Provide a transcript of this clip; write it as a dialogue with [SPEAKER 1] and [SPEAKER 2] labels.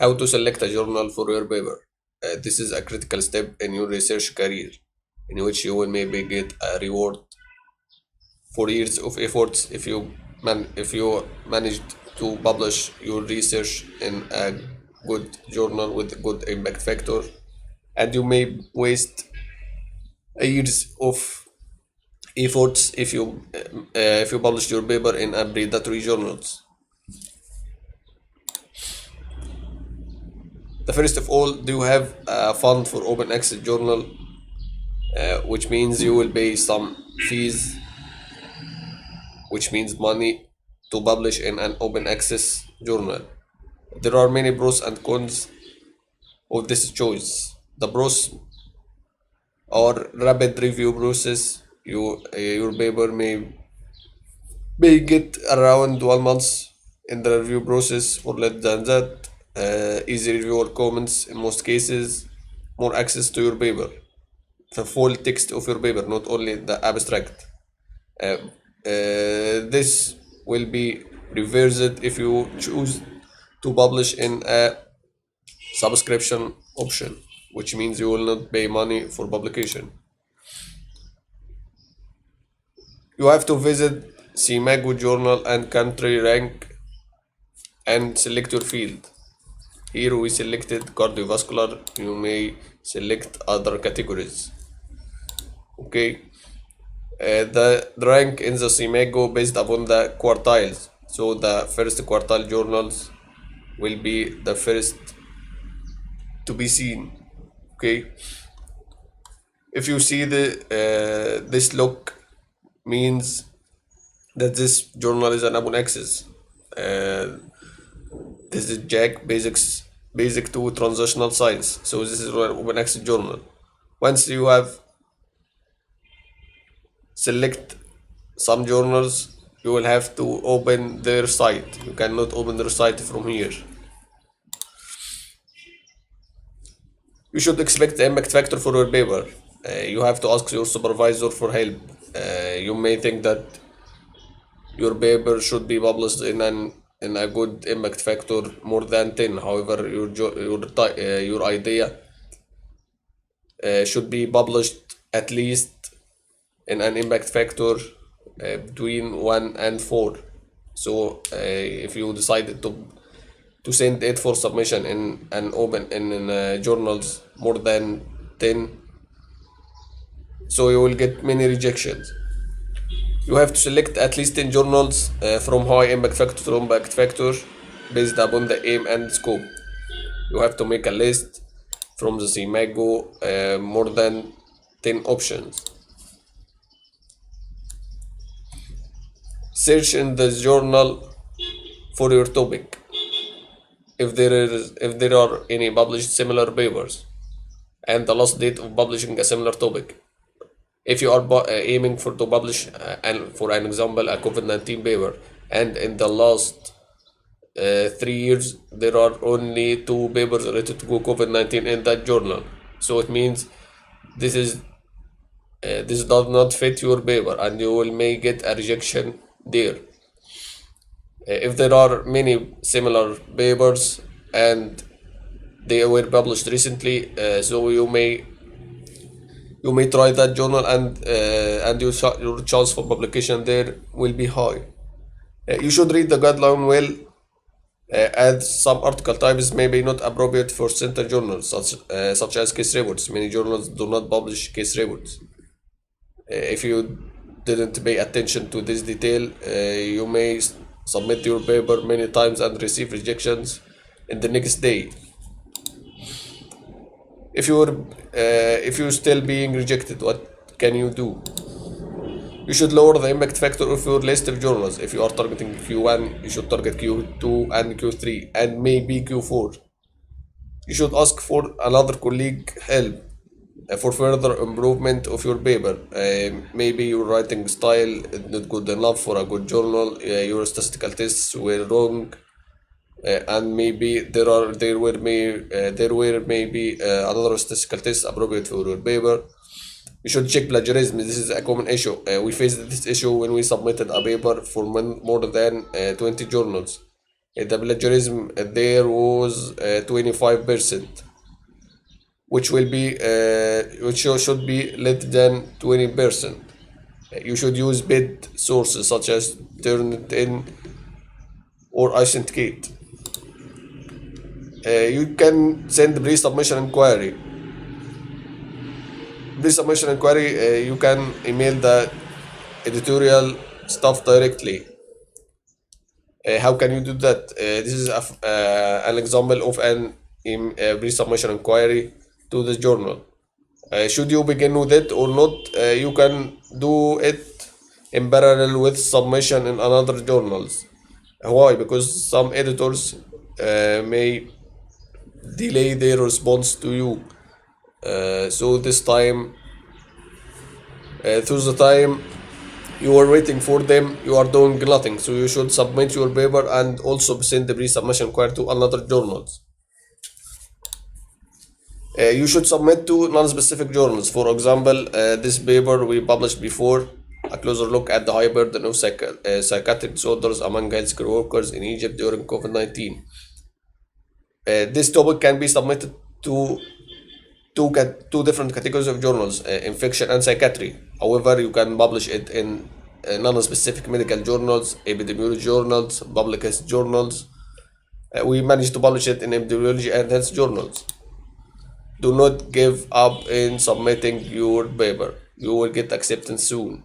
[SPEAKER 1] How to select a journal for your paper. This is a critical step in your research career, in which you will maybe get a reward for years of efforts if you managed to publish your research in a good journal with good impact factor, and you may waste years of efforts if you publish your paper in a predatory journals. The first of all, do you have a fund for open access journal, which means you will pay some fees, which means money to publish in an open access journal. There are many pros and cons of this choice. The pros are rapid review process. Your paper may get around 1 month in the review process or less than that. Easy review or comments in most cases. More access to your paper, the full text of your paper, not only the abstract. Uh, this will be reversed if you choose to publish in a subscription option, which means you will not pay money for publication. You have to visit CMAGO journal and country rank and select your field. Here we selected cardiovascular. You may select other categories. Okay. The rank in the CMAGO based upon the quartiles. So the first quartile journals will be the first to be seen. Okay. If you see the this look means that this journal is an open access. Uh, this is Jack basic to transitional science. So this is an open access journal. Once you have select some journals, you will have to open their site. You cannot open their site from here. You should expect the impact factor for your paper. You have to ask your supervisor for help. You may think that your paper should be published in a good impact factor more than 10. However, your idea should be published at least in an impact factor between 1 and 4. So if you decided to send it for submission in an open in journals more than 10, so you will get many rejections. You have to select at least 10 journals from high impact factor to impact factor based upon the aim and scope. You have to make a list from the CMAGO, more than 10 options. Search in the journal for your topic. If there are any published similar papers and the last date of publishing a similar topic. If you are aiming for to publish and for an example a COVID-19 paper, and in the last 3 years there are only two papers related to COVID-19 in that journal, so it means this is this does not fit your paper and you will may get a rejection there. If there are many similar papers and they were published recently, so you may try that journal and your chance for publication there will be high. You should read the guideline well, as some article types may be not appropriate for center journals such as case reports. Many journals do not publish case reports. If you didn't pay attention to this detail, you may submit your paper many times and receive rejections in the next day. If you're still being rejected, what can you do? You should lower the impact factor of your list of journals. If you are targeting Q1, you should target Q2 and Q3 and maybe Q4. You should ask for another colleague help for further improvement of your paper. Maybe your writing style is not good enough for a good journal. Your statistical tests were wrong, and maybe there were maybe another statistical test appropriate for your paper. You should check plagiarism. This is a common issue. We faced this issue when we submitted a paper for more than 20 journals. The plagiarism there was 25%, which will be should be less than 20%. You should use paid sources such as Turnitin or Authenticate. You can send pre-submission inquiry. Pre-submission inquiry, you can email the editorial staff directly. How can you do that? This is an example of an pre-submission inquiry to the journal. Should you begin with it or not? You can do it in parallel with submission in another journals. Why? Because some editors may delay their response to you. So this time, through the time you are waiting for them, you are doing nothing. So you should submit your paper and also send the pre-submission inquiry to another journals. You should submit to non-specific journals. For example, this paper we published before, a closer look at the high burden of psychiatric disorders among healthcare workers in Egypt during COVID-19. This topic can be submitted to two different categories of journals, infection and psychiatry. However, you can publish it in non-specific medical journals, epidemiology journals, public health journals. We managed to publish it in epidemiology and health journals. Do not give up in submitting your paper. You will get acceptance soon.